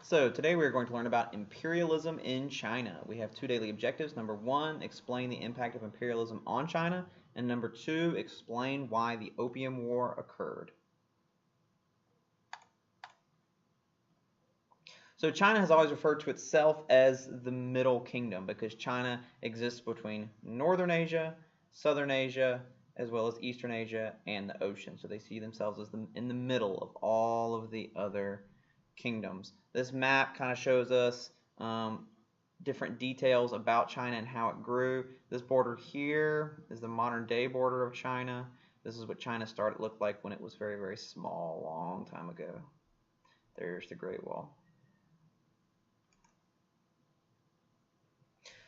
So today we're going to learn about imperialism in China. We have two daily objectives. Number one, explain the impact of imperialism on China. And number two, explain why the Opium War occurred. So China has always referred to itself as the Middle Kingdom because China exists between Northern Asia, Southern Asia, as well as Eastern Asia and the ocean. So they see themselves as in the middle of all of the other kingdoms. This map kind of shows us different details about China and how it grew. This border here is the modern day border of China. This is what China started looked like when it was very, very small, a long time ago. There's the Great Wall.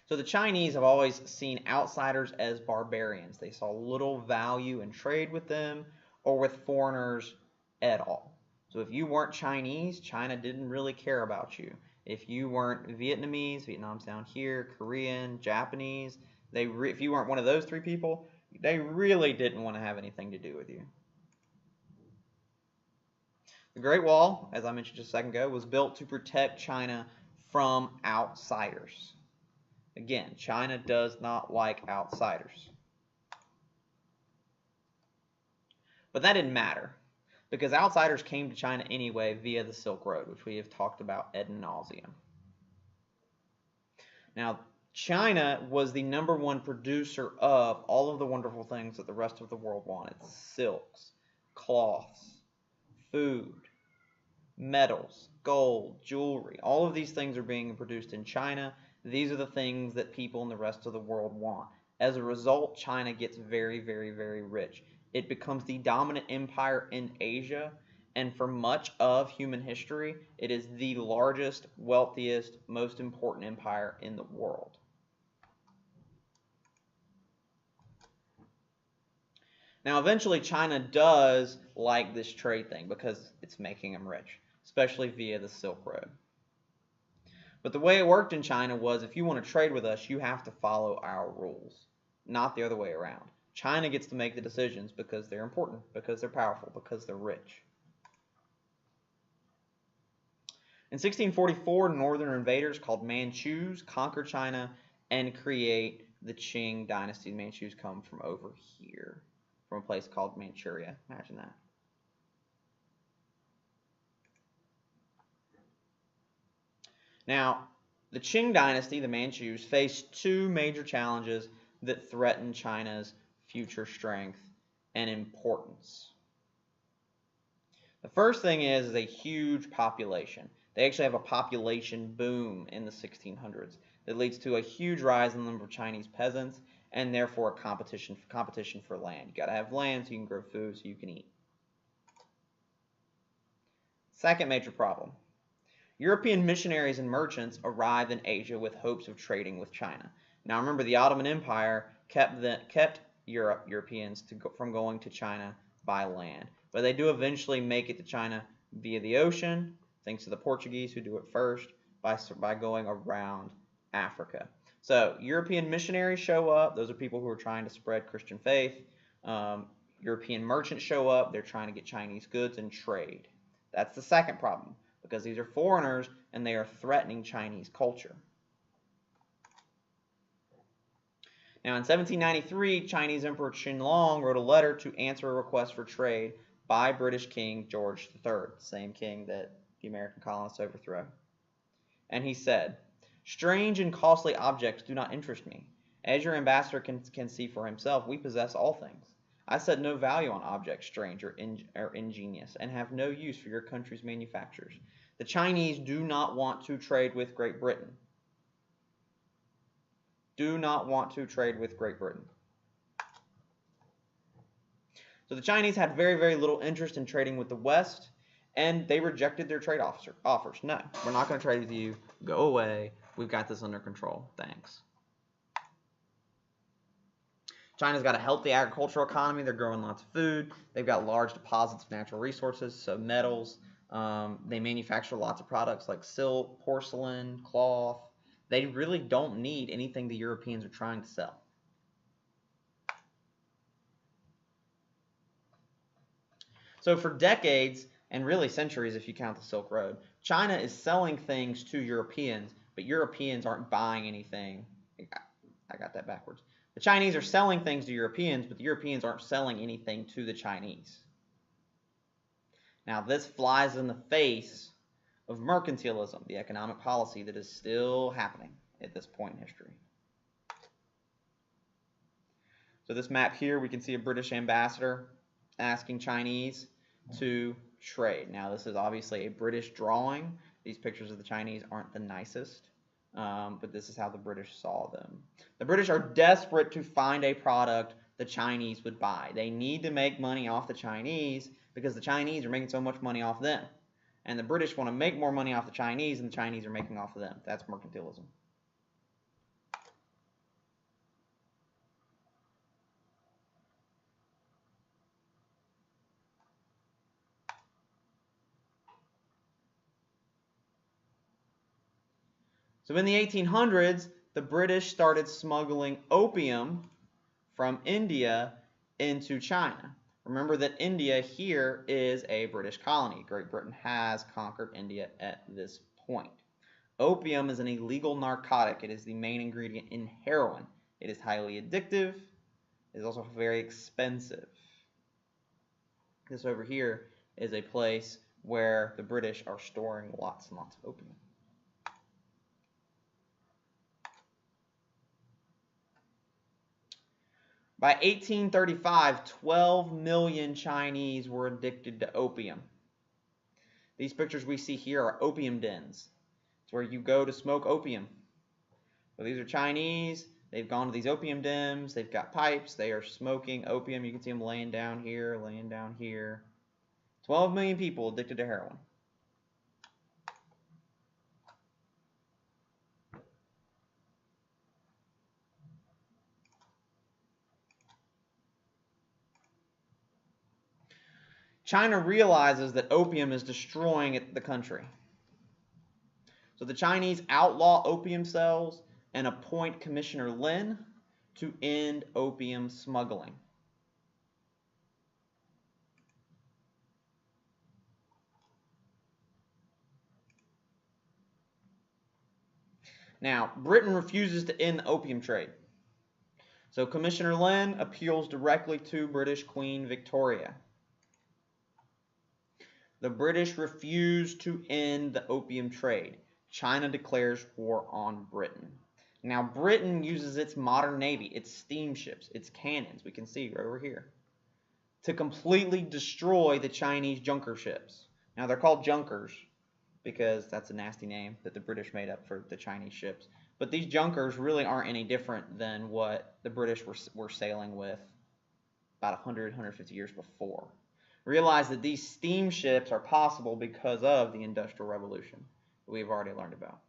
So the Chinese have always seen outsiders as barbarians. They saw little value in trade with them or with foreigners at all. So if you weren't Chinese, China didn't really care about you. If you weren't Vietnamese, Vietnam's down here, Korean, Japanese, if you weren't one of those three people, they really didn't want to have anything to do with you. The Great Wall, as I mentioned just a second ago, was built to protect China from outsiders. Again, China does not like outsiders. But that didn't matter, because outsiders came to China anyway via the Silk Road, which we have talked about ad nauseum. Now, China was the #1 producer of all of the wonderful things that the rest of the world wanted. Silks, cloths, food, metals, gold, jewelry. All of these things are being produced in China. These are the things that people in the rest of the world want. As a result, China gets very, very, very rich. It becomes the dominant empire in Asia, and for much of human history, it is the largest, wealthiest, most important empire in the world. Now, eventually, China does like this trade thing because it's making them rich, especially via the Silk Road. But the way it worked in China was if you want to trade with us, you have to follow our rules, not the other way around. China gets to make the decisions because they're important, because they're powerful, because they're rich. In 1644, northern invaders called Manchus conquer China and create the Qing dynasty. The Manchus come from over here, from a place called Manchuria. Imagine that. Now, the Qing dynasty, the Manchus, faced two major challenges that threatened China's future strength and importance. The first thing is a huge population. They actually have a population boom in the 1600s that leads to a huge rise in the number of Chinese peasants and therefore a competition for land. You got to have land so you can grow food so you can eat. Second major problem. European missionaries and merchants arrived in Asia with hopes of trading with China. Now remember, the Ottoman Empire kept Europeans from going to China by land. But they do eventually make it to China via the ocean, thanks to the Portuguese who do it first, by going around Africa. So European missionaries show up. Those are people who are trying to spread Christian faith. European merchants show up. They're trying to get Chinese goods and trade. That's the second problem, because these are foreigners and they are threatening Chinese culture. Now, in 1793, Chinese Emperor Qianlong wrote a letter to answer a request for trade by British King George III, the same king that the American colonists overthrew. And he said, "Strange and costly objects do not interest me. As your ambassador can see for himself, we possess all things. I set no value on objects strange or ingenious, and have no use for your country's manufactures. The Chinese do not want to trade with Great Britain. Do not want to trade with Great Britain." So the Chinese had very, very little interest in trading with the West, and they rejected their trade offers. No, we're not going to trade with you. Go away. We've got this under control. Thanks. China's got a healthy agricultural economy. They're growing lots of food. They've got large deposits of natural resources, so metals. They manufacture lots of products like silk, porcelain, cloth. They really don't need anything the Europeans are trying to sell. So for decades, and really centuries if you count the Silk Road. China is selling things to Europeans, but Europeans aren't buying anything. I got that backwards. The Chinese are selling things to Europeans, but the Europeans aren't selling anything to the Chinese. Now, this flies in the face of mercantilism, the economic policy that is still happening at this point in history. So this map here, we can see a British ambassador asking Chinese to trade. Now, this is obviously a British drawing. These pictures of the Chinese aren't the nicest, but this is how the British saw them. The British are desperate to find a product the Chinese would buy. They need to make money off the Chinese because the Chinese are making so much money off them. And the British want to make more money off the Chinese than the Chinese are making off of them. That's mercantilism. So in the 1800s, the British started smuggling opium from India into China. Remember that India here is a British colony. Great Britain has conquered India at this point. Opium is an illegal narcotic. It is the main ingredient in heroin. It is highly addictive. It is also very expensive. This over here is a place where the British are storing lots and lots of opium. By 1835, 12 million Chinese were addicted to opium. These pictures we see here are opium dens. It's where you go to smoke opium. So these are Chinese. They've gone to these opium dens. They've got pipes. They are smoking opium. You can see them laying down here, laying down here. 12 million people addicted to heroin. China realizes that opium is destroying the country. So the Chinese outlaw opium sales and appoint Commissioner Lin to end opium smuggling. Now, Britain refuses to end the opium trade. So Commissioner Lin appeals directly to British Queen Victoria. The British refuse to end the opium trade. China declares war on Britain. Now, Britain uses its modern navy, its steamships, its cannons, we can see right over here, to completely destroy the Chinese junker ships. Now, they're called junkers because that's a nasty name that the British made up for the Chinese ships. But these junkers really aren't any different than what the British were sailing with about 100, 150 years before. Realize that these steamships are possible because of the Industrial Revolution that we've already learned about.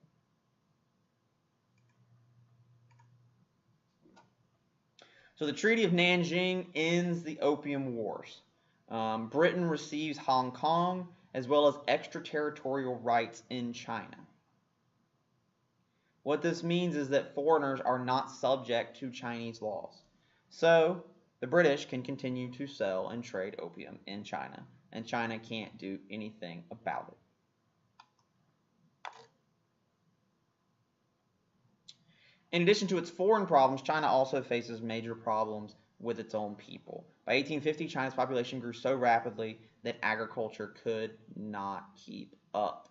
So the Treaty of Nanjing ends the Opium Wars. Britain receives Hong Kong as well as extraterritorial rights in China. What this means is that foreigners are not subject to Chinese laws. So the British can continue to sell and trade opium in China, and China can't do anything about it. In addition to its foreign problems, China also faces major problems with its own people. By 1850, China's population grew so rapidly that agriculture could not keep up.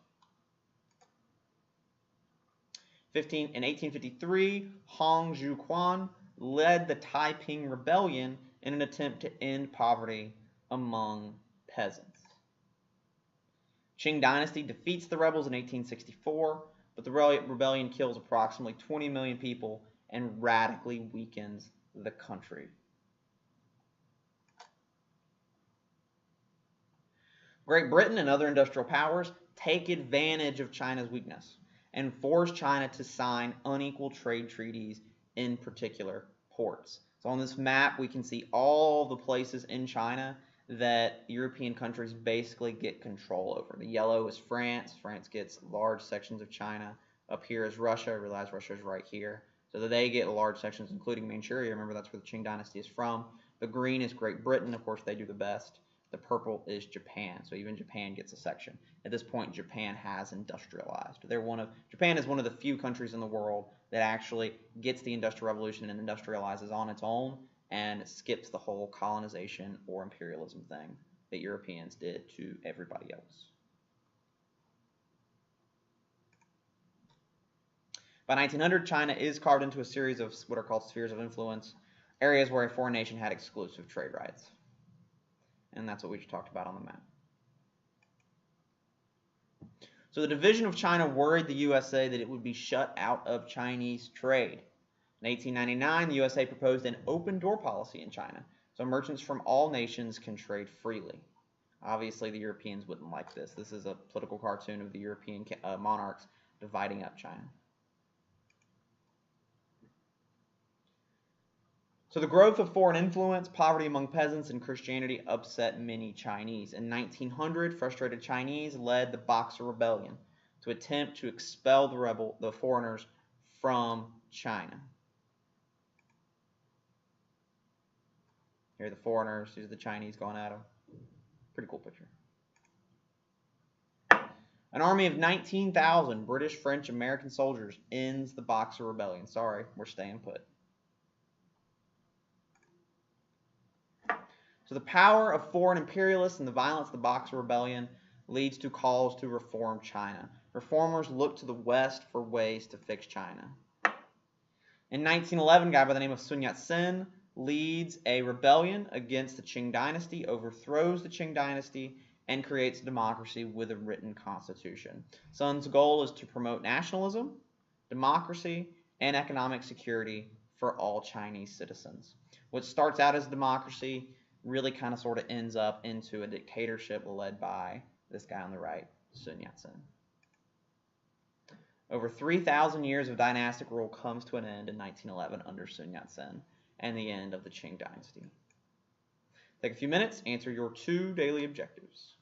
In 1853, Hong Xiuquan led the Taiping Rebellion in an attempt to end poverty among peasants. Qing Dynasty defeats the rebels in 1864, but the rebellion kills approximately 20 million people and radically weakens the country. Great Britain and other industrial powers take advantage of China's weakness and force China to sign unequal trade treaties in particular ports. So on this map, we can see all the places in China that European countries basically get control over. The yellow is France. France gets large sections of China. Up here is Russia. I realize Russia is right here. So that they get large sections, including Manchuria. Remember, that's where the Qing Dynasty is from. The green is Great Britain. Of course, they do the best. The purple is Japan. So even Japan gets a section. At this point, Japan has industrialized. Japan is one of the few countries in the world that actually gets the Industrial Revolution and industrializes on its own and skips the whole colonization or imperialism thing that Europeans did to everybody else. By 1900, China is carved into a series of what are called spheres of influence, areas where a foreign nation had exclusive trade rights. And that's what we just talked about on the map. So the division of China worried the USA that it would be shut out of Chinese trade. In 1899, the USA proposed an open door policy in China, so merchants from all nations can trade freely. Obviously, the Europeans wouldn't like this. This is a political cartoon of the European monarchs dividing up China. So the growth of foreign influence, poverty among peasants, and Christianity upset many Chinese. In 1900, frustrated Chinese led the Boxer Rebellion to attempt to expel the foreigners from China. Here are the foreigners. These are the Chinese going at them. Pretty cool picture. An army of 19,000 British, French, American soldiers ends the Boxer Rebellion. Sorry, we're staying put. So the power of foreign imperialists and the violence of the Boxer Rebellion leads to calls to reform China. Reformers look to the West for ways to fix China. In 1911, a guy by the name of Sun Yat-sen leads a rebellion against the Qing dynasty, overthrows the Qing dynasty, and creates a democracy with a written constitution. Sun's goal is to promote nationalism, democracy, and economic security for all Chinese citizens. What starts out as a democracy really kind of sort of ends up into a dictatorship led by this guy on the right, Sun Yat-sen. Over 3,000 years of dynastic rule comes to an end in 1911 under Sun Yat-sen and the end of the Qing dynasty. Take a few minutes, answer your 2 daily objectives.